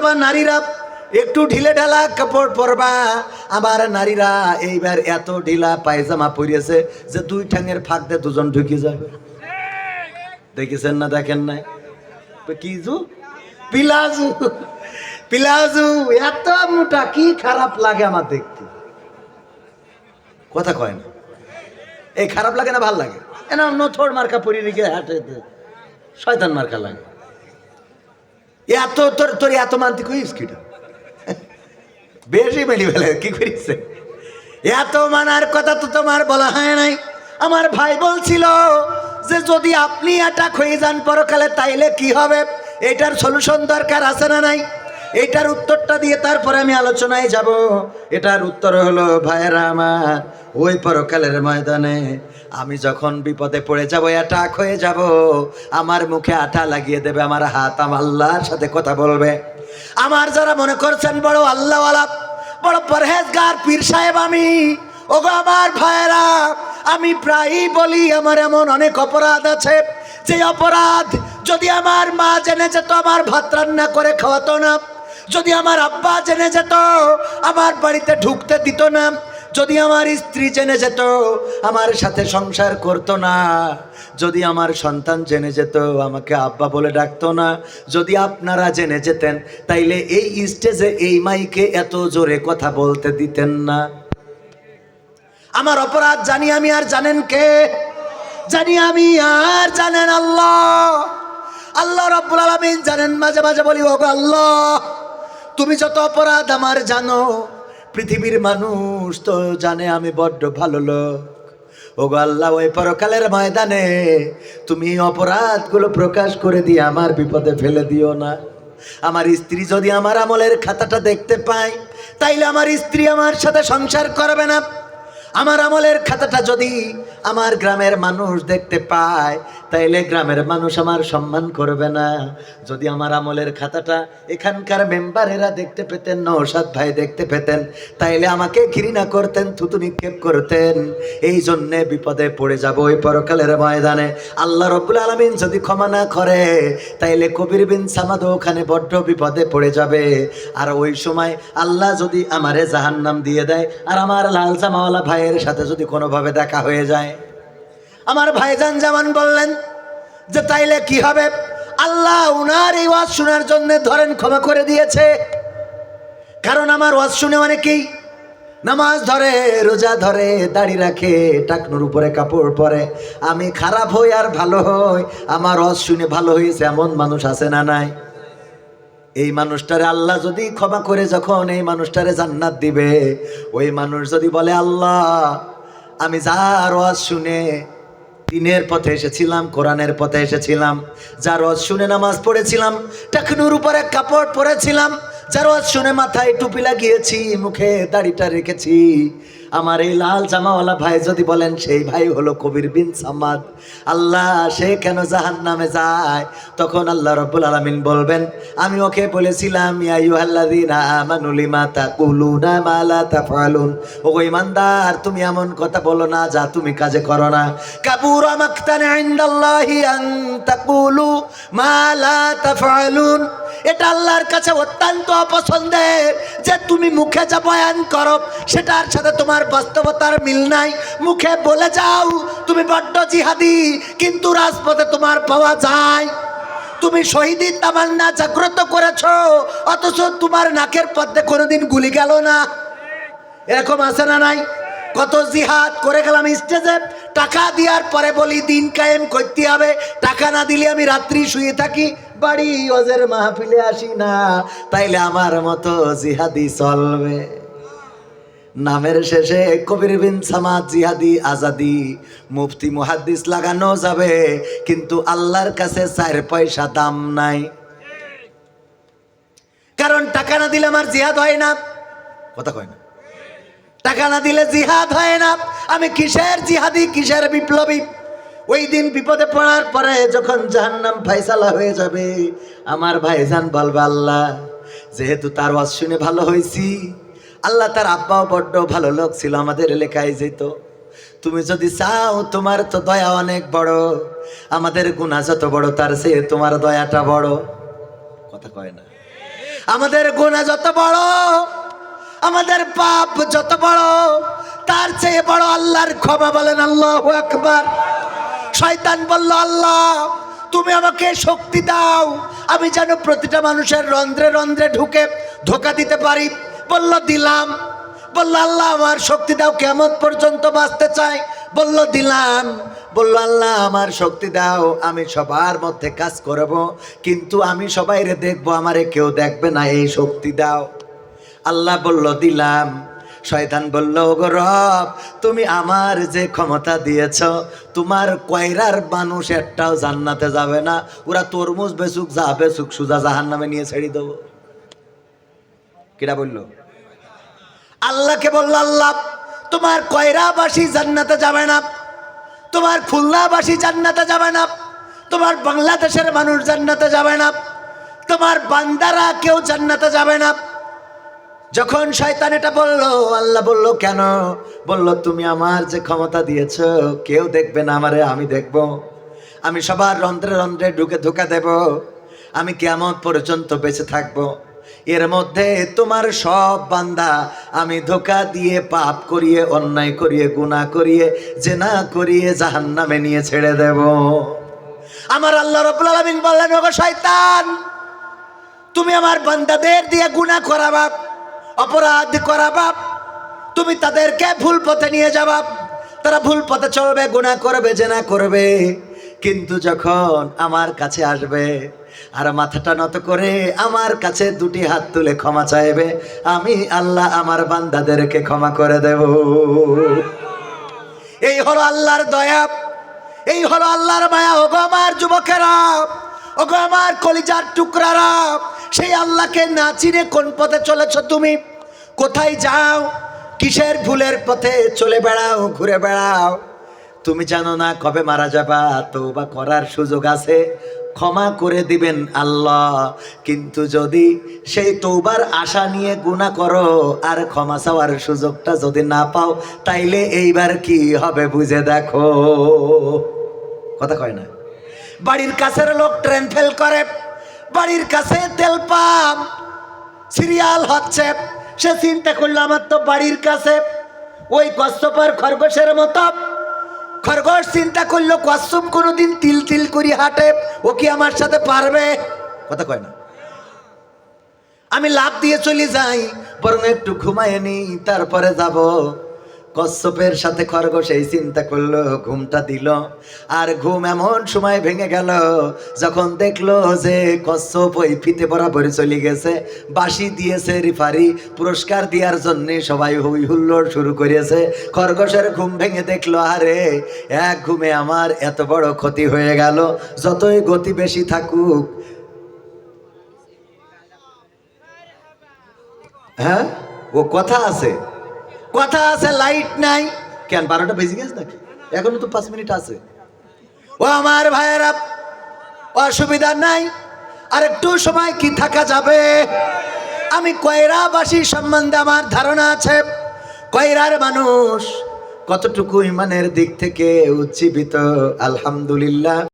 যাবা নারীরা একটু ঢিলে ঢালা কাপড় পরবা। আমার নারীরা এইবার এত ঢিলা পায়জামা পরিয়েছে যে দুই ঠ্যাঙের ফাঁক দিয়ে দুজন ঢুকে যাবে। দেখেছেন না? দেখেন নাই? কি জু পিলাজু, পিলাজু এত মোটা, কি খারাপ লাগে আমার দেখতে। কথা কয় না? এই খারাপ লাগে না ভাল লাগে? এনা নথর মার্কা পরি রেখে হাঁটে শয়তান মার্কা লাগে। এত তোর তোর এত মানতে কইস কিটা বেশি মেলি ফেলে কি করিছে? এত মানার কথা তো তোমার বলা হয় নাই। আমার ভাই বলছিল যে যদি আপনি অ্যাটাক হয়ে যান পরকালে তাইলে কি হবে, এটার সলিউশন দরকার আছে না নাই? এইটার উত্তরটা দিয়ে তারপরে আমি আলোচনায় যাব। এটার উত্তর হলো ভাইয়েরা আমার, ওই পরকালের ময়দানে আমি যখন বিপদে পড়ে যাব, অ্যাটাক হয়ে যাব, আমার মুখে আঠা লাগিয়ে দেবে আমার হাত, আমার আল্লাহর সাথে কথা বলবে। আমার যারা মনে করছেন বড় আল্লাহওয়ালা, বড় পরহেজগার পীর সাহেব আমি, ওগো আমার ভাইয়েরা, আমি প্রায়ই বলি আমার এমন অনেক অপরাধ আছে যে অপরাধ যদি আমার মা জেনে যেত আমার ভাত রান্না করে খাওয়াতো না, যদি আমার আব্বা জেনে যেত আমার বাড়িতে ঢুকতে দিত না, যদি আমার স্ত্রী জেনে যেত আমার সাথে সংসার করতো না, যদি আমার সন্তান জেনে যেত আমাকে আব্বা বলে ডাকতো না, যদি আপনারা জেনে যেতেন তাইলে এই স্টেজে এই মাইকে এত জোরে কথা বলতে দিতেন না। আমার অপরাধ জানি আমি, আর জানেন কে? জানি আমি আর জানেন আল্লাহ। আল্লাহ রাব্বুল আলামিন জানেন। মাঝে মাঝে বলি ওগো আল্লাহ, তুমি যত অপরাধ আমার জানো, পৃথিবীর মানুষ তো জানে আমি বড্ড ভালো লোক। ওগো আল্লাহ, ওই পরকালের ময়দানে তুমি অপরাধগুলো প্রকাশ করে দিয়ে আমার বিপদে ফেলে দিও না। আমার স্ত্রী যদি আমার আমলের খাতাটা দেখতে পায় তাইলে আমার স্ত্রী আমার সাথে সংসার করবে না। আমার আমলের খাতাটা যদি আমার গ্রামের মানুষ দেখতে পায় তাইলে গ্রামের মানুষ আমার সম্মান করবে না। যদি আমার আমলের খাতাটা এখানকার মেম্বারেরা দেখতে পেতেন, নওশাদ ভাই দেখতে পেতেন, তাইলে আমাকে ঘৃণা করতেন, থুতু নিক্ষেপ করতেন। এই জন্যে বিপদে পড়ে যাব ওই পরকালের ময়দানে। আল্লাহ রাব্বুল আলামিন যদি ক্ষমা না করে তাইলে কবির বিন সামাদ ওখানে বড্ড বিপদে পড়ে যাবে। আর ওই সময় আল্লাহ যদি আমারে জাহান্নাম দিয়ে দেয় আর আমার লাল জামাওয়ালা ভাইয়ের সাথে যদি কোনোভাবে দেখা হয়ে যায়, আমার ভাইজান জামান বললেন যে তাইলে কি হবে? আল্লাহ উনার এই ওয়াজ শোনার জন্য ধরেন ক্ষমা করে দিয়েছে। কারণ আমার ওয়াজ শুনে অনেকেই নামাজ ধরে, রোজা ধরে, দাড়ি রাখে, টাকনুর উপরে কাপড় পরে। আমি খারাপ হই আর ভালো হই, আমার ওয়াজ শুনে ভালো হয়েছে এমন মানুষ আছে না নাই? এই মানুষটারে আল্লাহ যদি ক্ষমা করে যখন এই মানুষটারে জান্নাত দিবে, ওই মানুষ যদি বলে আল্লাহ আমি যার ওয়াজ শুনে দিনের পথে এসেছিলাম, কোরআনের পথে এসেছিলাম, যার ওয়াজ শুনে নামাজ পড়েছিলাম, টাকনুর উপরে কাপড় পরেছিলাম, যার ওয়াজ শুনে মাথায় টুপি লাগিয়েছি, মুখে দাড়িটা রেখেছি, আমার এই লাল জামাওয়ালা ভাই যদি বলেন সেই ভাই হলো কবির বিন সামাদ, আল্লাহ সে কেন জাহান্নামে যায়? তখন আল্লাহ রাব্বুল আলামিন বলবেন আমি ওকে বলেছিলাম ইয়া আইয়ুহাল্লাযীনা আমানু লিমা তাকুলুনা মা লা তাফআলুন, ও ঈমানদার তুমি এমন কথা বলো না যা তুমি কাজে করো না। কাবুরা মাকতান ইনদাল্লাহি আন তাকুলু মা লা তাফআলুন, এটা আল্লাহর কাছে অত্যন্ত অপছন্দের যে তুমি মুখে যা বয়ান করো সেটার সাথে তোমার বাস্তবতার মিল নাই। মুখে বলে যাও তুমি বড্ড জিহাদি, কিন্তু রাজপথে তোমার পাওয়া যায় তুমি শহীদি তামান্না জাগ্রত করেছো, অথচ তোমার নাকের পথে কোনোদিন গুলি গেল না। এরকম আছে না নাই? কত জিহাদ করে গেলাম স্টেজে, টাকা দেওয়ার পরে বলি দিন কায়েম করতে হবে, টাকা না দিলে আমি রাত্রি শুয়ে থাকি, বাড়ি ওজের মাহফিলে আসি না, তাইলে আমার মতো জিহাদি চলবে? নামের শেষে কবির বিন সামাদ জিহাদি আজাদি মুফতি মুহাদ্দিস লাগানো যাবে, কিন্তু আল্লাহর কাছে 4 পয়সা দাম নাই। কারণ টাকা না দিলে আমার জিহাদ হয় না। কথা কয় না? টাকা না দিলে জিহাদ হয় না। আমি কিসের জিহাদি, কিসের বিপ্লবী? ওই দিন বিপদে পড়ার পরে যখন জাহান্নাম ফায়সালা হয়ে যাবে, আমার ভাইজান বলবে আল্লাহ যেহেতু তার ওয়াজ শুনে ভালো হয়েছি, আল্লাহ তার আব্বাও বড্ড ভালো লোক ছিল, আমাদের এলাকায় যেত, তুমি যদি চাও তোমার তো দয়া অনেক বড়, আমাদের গুনাহ যত বড় তার চেয়ে তোমার দয়াটা বড়। কথা কয় না? আমাদের গুনাহ যত বড়, আমাদের পাপ যত বড়, তার চেয়ে বড় আল্লাহর ক্ষমা। বলেন আল্লাহু আকবার। শয়তান বলল, আল্লাহ তুমি আমাকে শক্তি দাও, আমি যেন প্রতিটা মানুষের রন্ধ্রে রন্ধ্রে ঢুকে ধোঁকা দিতে পারি। বলল দিলাম। বলল আল্লাহ আমার শক্তি দাও, কিয়ামত পর্যন্ত বাঁচতে চাই। বলল দিলাম। বলল আল্লাহ আমার শক্তি দাও, আমি সবার মধ্যে কাজ করব, কিন্তু আমি সবাইরে দেখবো, আমারে কেউ দেখবে না, এই শক্তি দাও। আল্লাহ বলল দিলাম। শয়তান বলল, ওগো রব তুমি আমার যে ক্ষমতা দিয়েছ, তোমার কয়রার মানুষ একটাও জান্নাতে যাবে না, ওরা তরমুজ বেচুক যা বেচুক সুজা জাহান্নামে নিয়ে ছেড়ে দেবো। কিরা বলল? আল্লাহকে বলল, আল্লাহ তোমার কয়রাবাসী জান্নাতে যাবে না, তোমার খুলনাবাসী জান্নাতে যাবে না, তোমার বাংলাদেশের মানুষ জান্নাতে যাবে না, তোমার বান্দারা কেউ জান্নাতে যাবে না। যখন শয়তান এটা বলল, আল্লাহ বলল কেন? বলল তুমি আমার যে ক্ষমতা দিয়েছ, কেউ দেখবে না আমারে, আমি দেখব, আমি সবার রন্ধ্রে রন্ধ্রে ঢুকে ধোঁকা দেব, আমি কিয়ামত পর্যন্ত বেঁচে থাকব। এর মধ্যে তোমার সব বান্দা আমি ধোঁকা দিয়ে, পাপ করিয়ে, অন্যায় করিয়ে, গুনাহ করিয়ে, জেনা করিয়ে জাহান্নামে নিয়ে ছেড়ে দেব। আমার আল্লাহ রাব্বুল আলামিন বললেন, ওগো শয়তান তুমি আমার বান্দাদের দিয়ে গুনাহ করাবা, অপরাধ করাবা, তুমি তাদেরকে ভুল পথে নিয়ে যাবা, তারা ভুল পথে চলবে, গুনাহ করবে, জেনা করবে, কিন্তু যখন আমার কাছে আসবে আর মাথাটা নত করে আমার কাছে দুটি হাত তুলে ক্ষমা চাইবে, আমি আল্লাহ আমার বান্দাদেরকে ক্ষমা করে দেব। এই হলো আল্লাহর দয়া, এই হলো আল্লাহর মায়া। ওগো আমার যুবকেরা, ওগো আমার কলিজার টুকরারা, সেই আল্লাহকে না চিনে কোন পথে চলেছ তুমি? কোথায় যাও? কিসের ভুলের পথে চলে বেড়াও, ঘুরে বেড়াও? তুমি জানো না কবে মারা যাবা? তওবা করার সুযোগ আছে, ক্ষমা করে দিবেন আল্লাহ, কিন্তু যদি সেই তওবার আশা নিয়ে গুনাহ করো আর ক্ষমা চাওয়ার সুযোগটা যদি না পাও, তাইলে এইবার কি হবে বুঝে দেখো। কথা কয় না? বাড়ির কাছের লোক ট্রেন ফেল করে, বাড়ির কাছে তেল পাম্প সিরিয়াল হচ্ছে, সে চিন্তা করলো আমার তো বাড়ির কাছে। ওই কচ্ছপের খরগোশের মতো খরগোশ চিন্তা করলো কচ্ছপ কোনোদিন তিল তিল করি হাঁটে, ও কি আমার সাথে পারবে? কথা কয় না? আমি লাভ দিয়ে চলে যাই, বরং একটু ঘুমায় নি তারপরে যাব। কচ্ছপের সাথে খরগোশ এই চিন্তা করলো, ঘুমটা দিল, আর ঘুম এমন সময় ভেঙে গেল যখন দেখলো যে কচ্ছপ ওই ফিতে বরাবর চলে গেছে। বাঁশি দিয়েছে রেফারি, পুরস্কার দেওয়ার জন্য সবাই হই হুল্লোড় শুরু করেছে। খরগোশের ঘুম ভেঙে দেখলো, আরে এক ঘুমে আমার এত বড় ক্ষতি হয়ে গেল, যতই গতি বেশি থাকুক। হ্যাঁ ও কথা আছে, কথা আছে, লাইট নাই কেন? 12টা বেজে গেছে নাকি? এখনো তো 5 মিনিট আছে। ও আমার ভাইয়েরা, অসুবিধা নাই, আর একটু সময় কি থাকা যাবে? আমি কয়রাবাসী সম্বন্ধে আমার ধারণা আছে। কয়রার মানুষ কতটুকু ইমানের দিক থেকে উজ্জীবিত, আলহামদুলিল্লাহ।